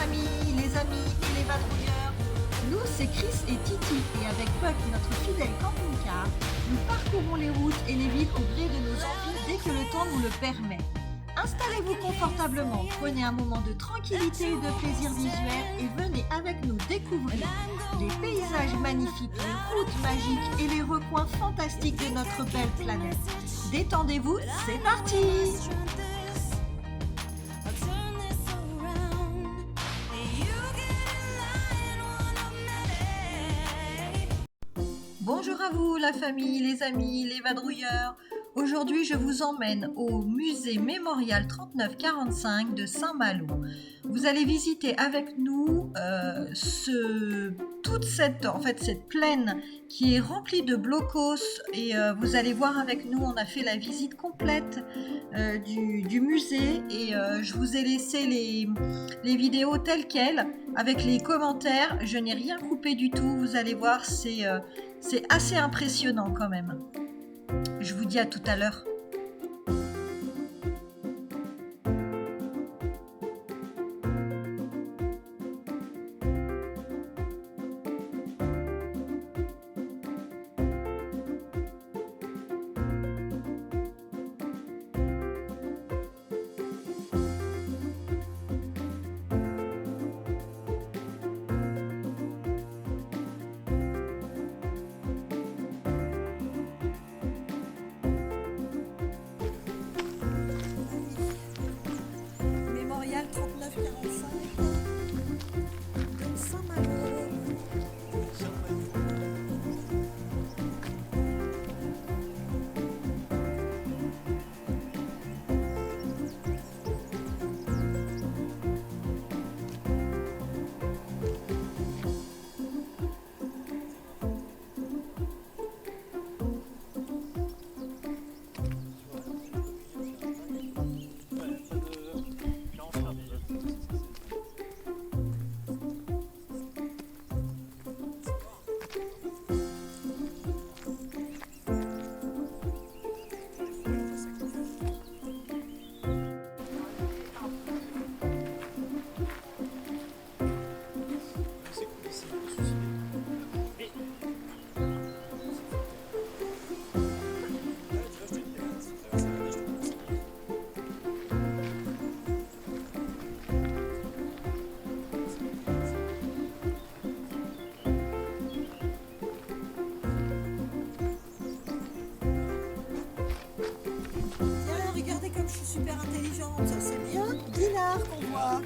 famille, les amis et les vadrouilleurs. Nous, c'est Chris et Titi et avec Puck, notre fidèle camping-car, nous parcourons les routes et les villes au gré de nos envies dès que le temps nous le permet. Installez-vous confortablement, prenez un moment de tranquillité et de plaisir visuel et venez avec nous découvrir les paysages magnifiques, les routes magiques et les recoins fantastiques de notre belle planète. Détendez-vous, c'est parti! Bonjour à vous la famille, les amis, les vadrouilleurs. Aujourd'hui je vous emmène au musée mémorial 3945 de Saint-Malo. Vous allez visiter avec nous toute cette plaine qui est remplie de blocos et vous allez voir avec nous, on a fait la visite complète du musée et je vous ai laissé les vidéos telles quelles avec les commentaires. Je n'ai rien coupé du tout, vous allez voir, c'est assez impressionnant quand même. Je vous dis à tout à l'heure. Mémorial 3945 de Saint-Malo. Regardez comme je suis super intelligente, ça c'est bien. Guinard qu'on voit.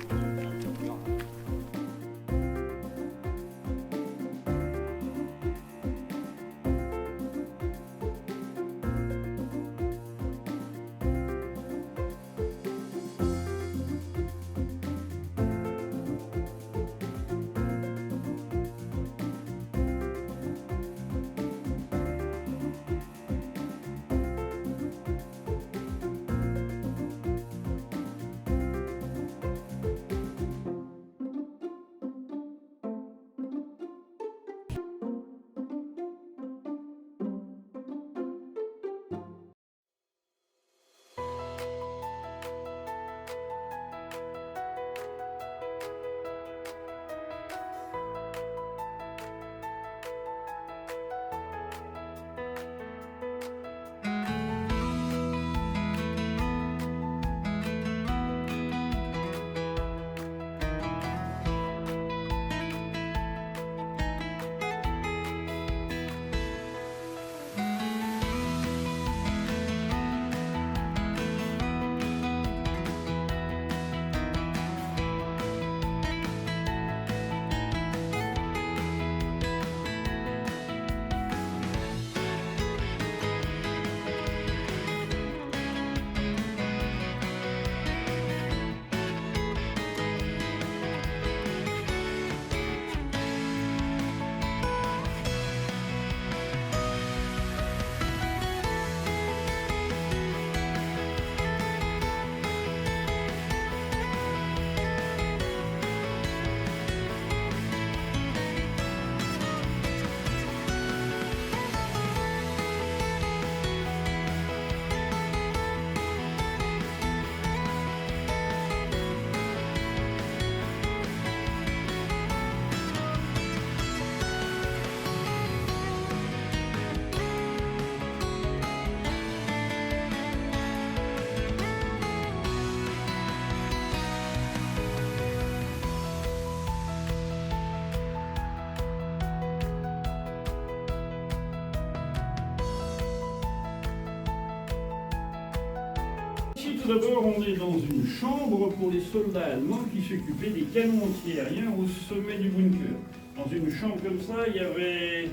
tout d'abord, on est dans une chambre pour les soldats allemands qui s'occupaient des canons antiaériens au sommet du bunker. Dans une chambre comme ça, il y avait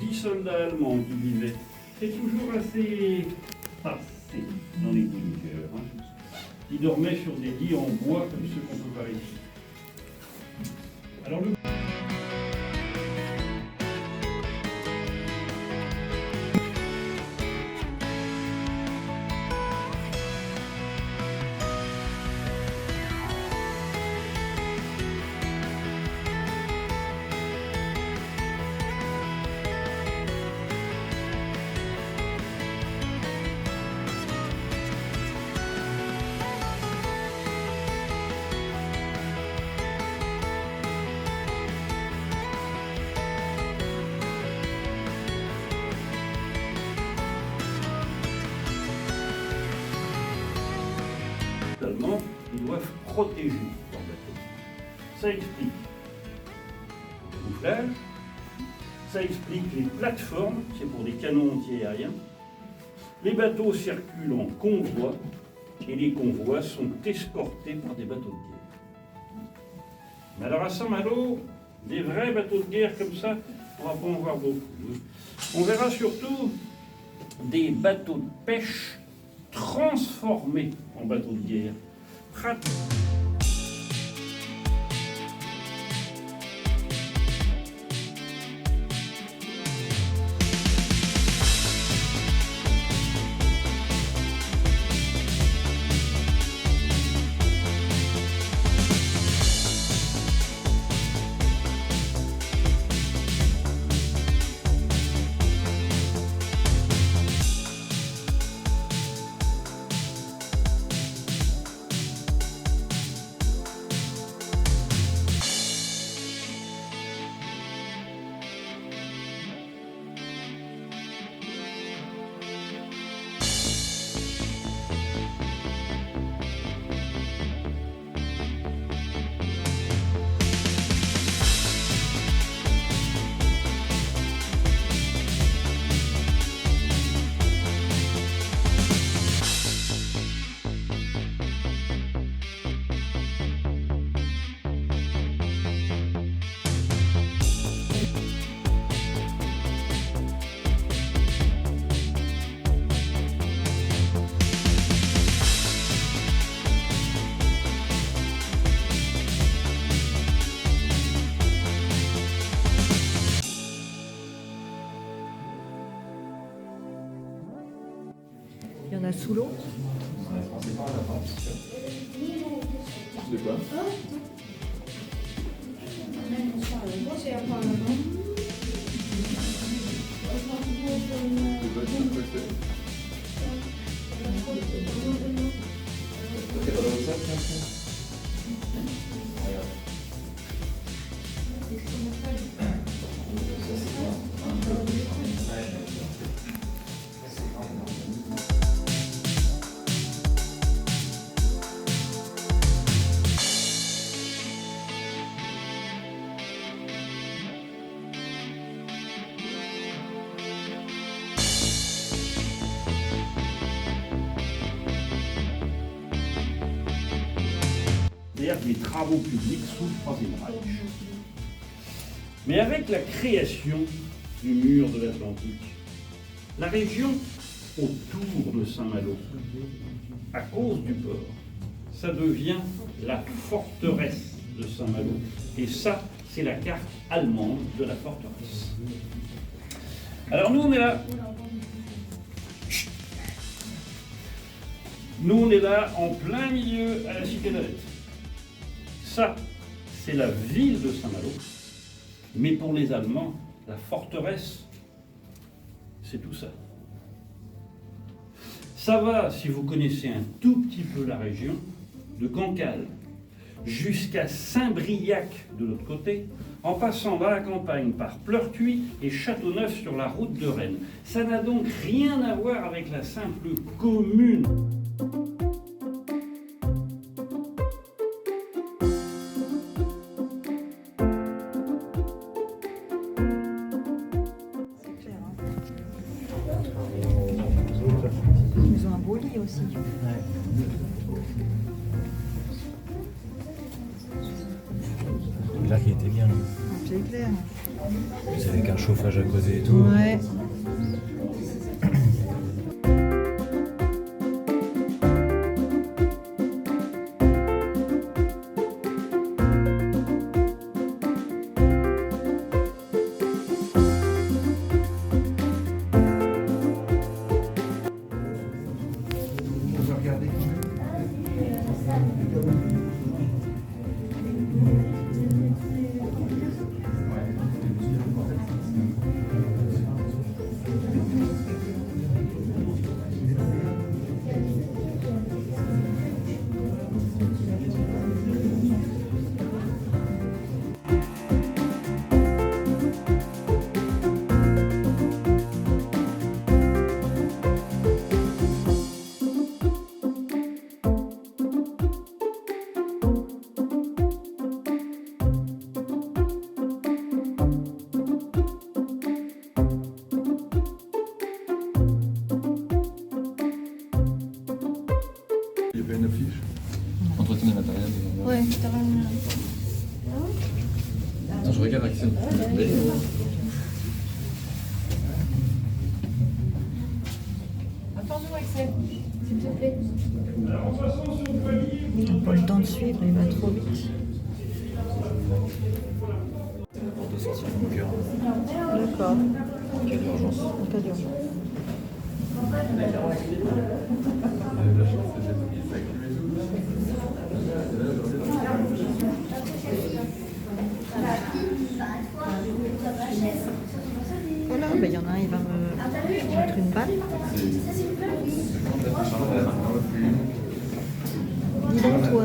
10 soldats allemands qui vivaient. C'est toujours assez passé dans les bunkers. Hein. Ils dormaient sur des lits en bois comme ceux qu'on peut voir ici. Alors, ils doivent protéger leur bateau. Ça explique le camouflage, ça explique les plateformes, c'est pour des canons antiaériens. Les bateaux circulent en convoi et les convois sont escortés par des bateaux de guerre. Mais alors à Saint-Malo, des vrais bateaux de guerre comme ça, on ne va pas en voir beaucoup. On verra surtout des bateaux de pêche transformés en bateaux de guerre. Il y en a sous l'eau. De quoi? C'est-à-dire des travaux publics sous le Troisième Reich. Mais avec la création du mur de l'Atlantique, la région autour de Saint-Malo, à cause du port, ça devient la forteresse de Saint-Malo. Et ça, c'est la carte allemande de la forteresse. Alors nous, on est là. Nous, on est là en plein milieu à la Cité d'Alette. Ça, c'est la ville de Saint-Malo. Mais pour les Allemands, la forteresse, c'est tout ça. Ça va, si vous connaissez un tout petit peu la région, de Cancale jusqu'à Saint-Briac de l'autre côté, en passant dans la campagne par Pleurtuis et Châteauneuf sur la route de Rennes. Ça n'a donc rien à voir avec la simple commune. Ils ont un beau lit aussi. Ouais. clair qu'il était bien. C'est clair. Puis avec un chauffage à côté et tout. Ouais. Il y avait une affiche. Entretien des matériels. Ouais, Attends, je regarde Axel. Attends-nous, Axel. S'il te plaît. On n'a pas le temps de suivre, il va trop vite. Pour de sortir mon cœur. D'accord. En cas d'urgence. En cas d'urgence. Voilà, ben, il y en a un, il va me mettre une balle. Dis donc toi.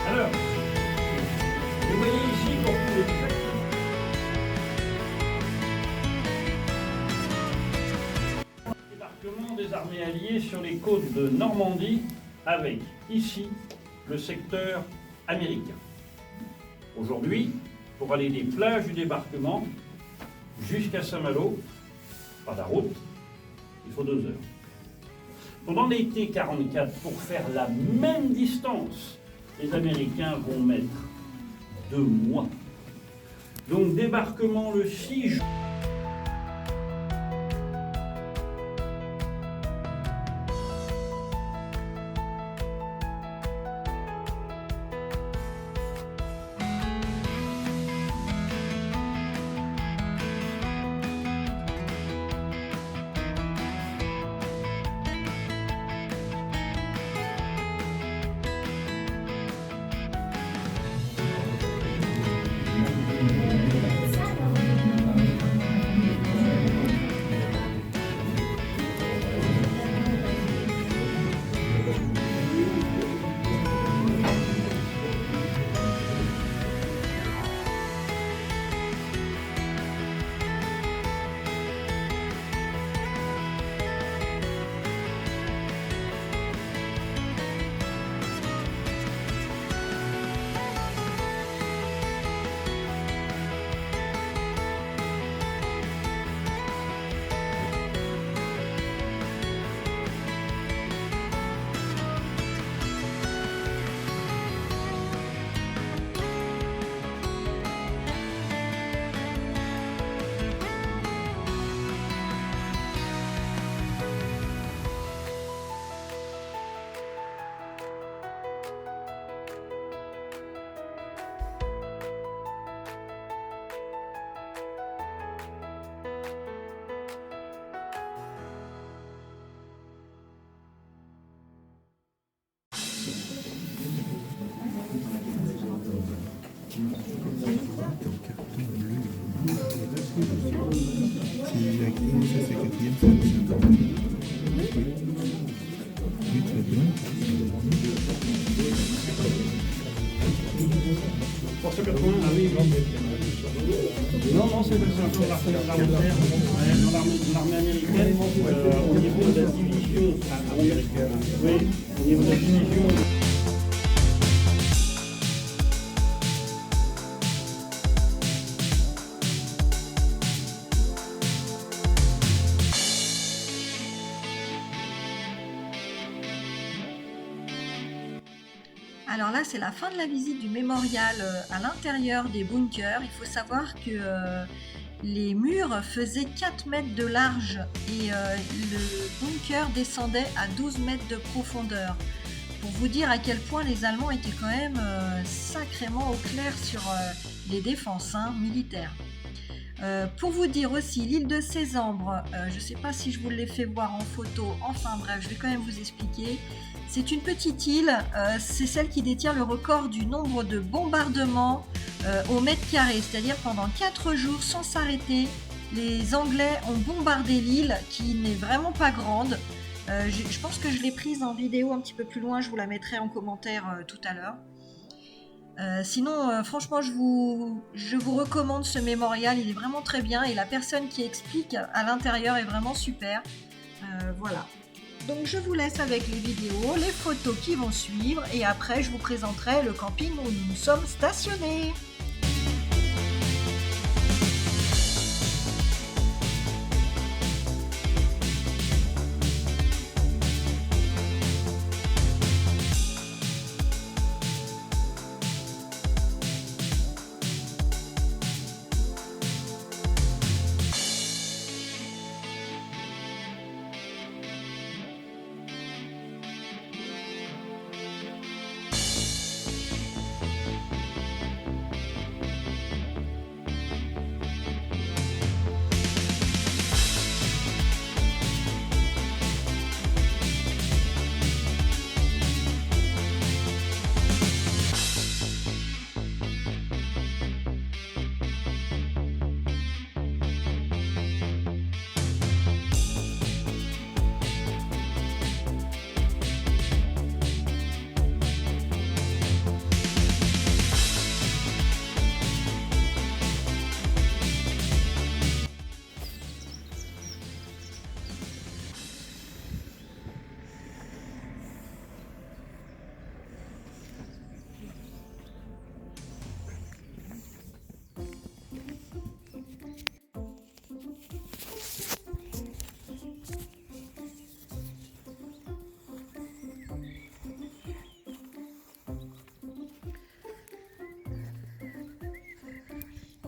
Alors, vous voyez ici pour tous les détails. Débarquement des armées alliées sur les côtes de Normandie avec, ici, le secteur américain. Aujourd'hui, pour aller des plages du débarquement jusqu'à Saint-Malo, par la route, il faut 2 heures. Pendant l'été 44, pour faire la même distance, les Américains vont mettre 2 mois. Donc débarquement le 6 juin. C'est la quatrième, ça c'est la quatrième, ça c'est la quatrième. Oui, très bien. Non, c'est un peu l'armée américaine, au niveau de la division américaine. Oui, au niveau de la division. Alors là, c'est la fin de la visite du mémorial à l'intérieur des bunkers. Il faut savoir que les murs faisaient 4 mètres de large et le bunker descendait à 12 mètres de profondeur. Pour vous dire à quel point les Allemands étaient quand même sacrément au clair sur les défenses militaires. Pour vous dire aussi, l'île de Césambre, je ne sais pas si je vous l'ai fait voir en photo, enfin bref, je vais quand même vous expliquer. C'est une petite île, c'est celle qui détient le record du nombre de bombardements au mètre carré, c'est-à-dire pendant 4 jours sans s'arrêter, les Anglais ont bombardé l'île qui n'est vraiment pas grande. Je pense que je l'ai prise en vidéo un petit peu plus loin, je vous la mettrai en commentaire tout à l'heure. Sinon, franchement, je vous recommande ce mémorial, il est vraiment très bien et la personne qui explique à l'intérieur est vraiment super. Voilà. Donc je vous laisse avec les vidéos, les photos qui vont suivre et après je vous présenterai le camping où nous sommes stationnés.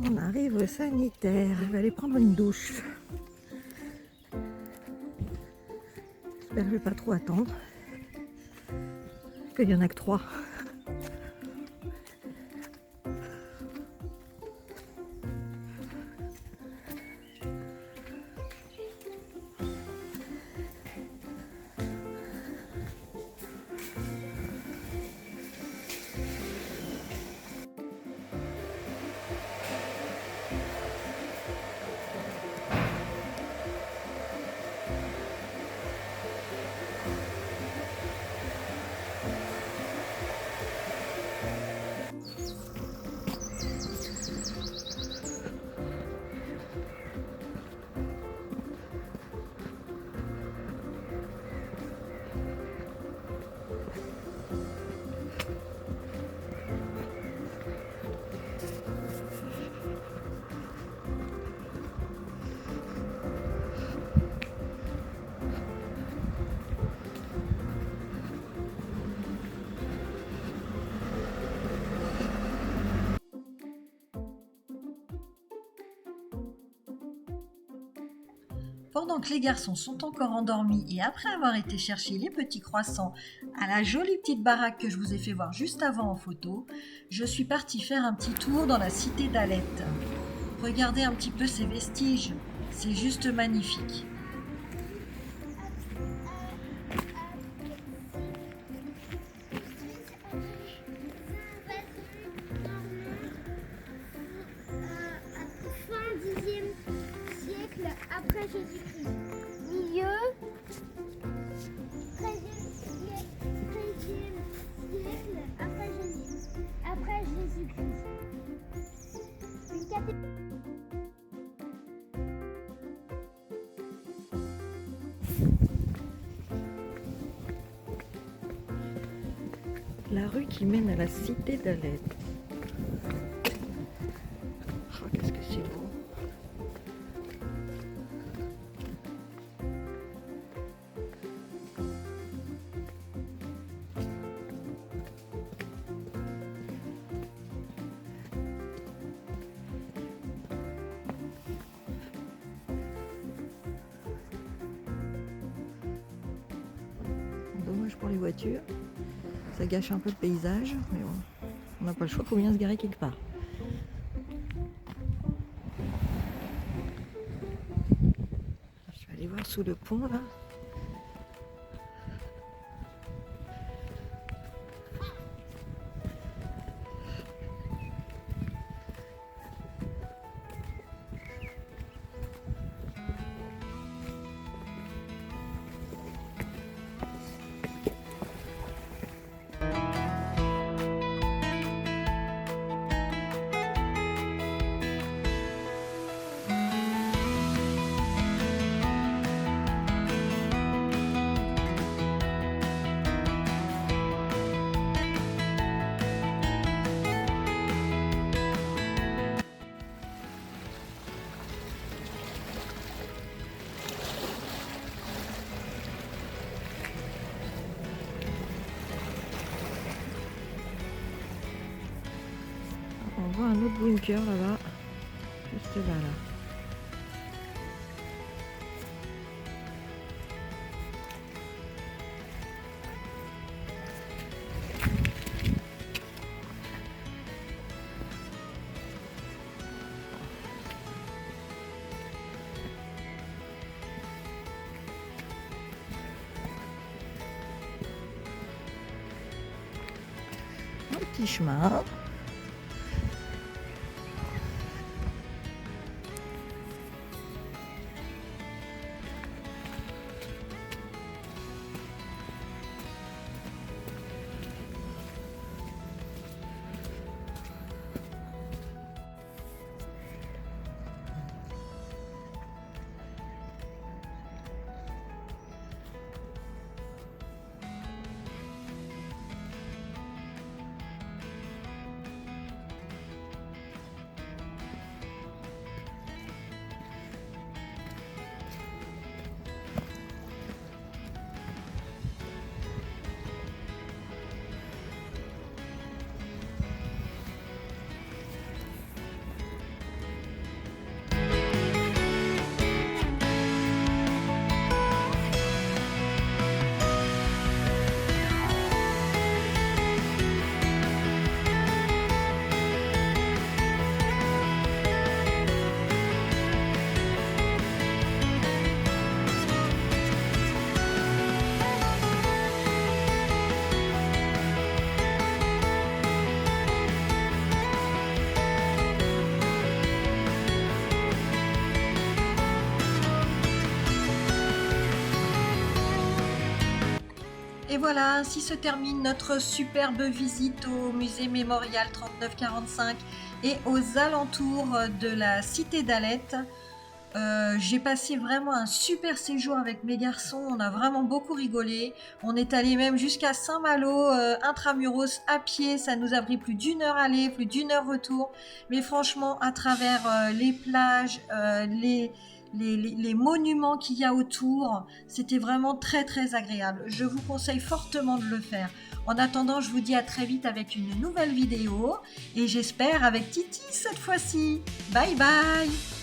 On arrive au sanitaire, je vais aller prendre une douche. J'espère que je ne vais pas trop attendre. Qu'il n'y en a que 3. Pendant que les garçons sont encore endormis et après avoir été chercher les petits croissants à la jolie petite baraque que je vous ai fait voir juste avant en photo, je suis partie faire un petit tour dans la cité d'Alette. Regardez un petit peu ces vestiges, c'est juste magnifique. La rue qui mène à la cité d'Alep. Oh, qu'est-ce que c'est beau. Dommage pour les voitures. Ça gâche un peu le paysage, mais bon, on n'a pas le choix, il faut bien se garer quelque part. Je vais aller voir sous le pont là. On voit un autre bunker là-bas, juste là. Un petit chemin. Et voilà, ainsi se termine notre superbe visite au musée mémorial 3945 et aux alentours de la cité d'Alep. J'ai passé vraiment un super séjour avec mes garçons, on a vraiment beaucoup rigolé. On est allé même jusqu'à Saint-Malo, intramuros, à pied, ça nous a pris plus d'1 heure aller, plus d'1 heure retour. Mais franchement, à travers les plages, les monuments qu'il y a autour, c'était vraiment très très agréable. Je vous conseille fortement de le faire. En attendant, je vous dis à très vite avec une nouvelle vidéo et j'espère avec Titi cette fois-ci. Bye bye!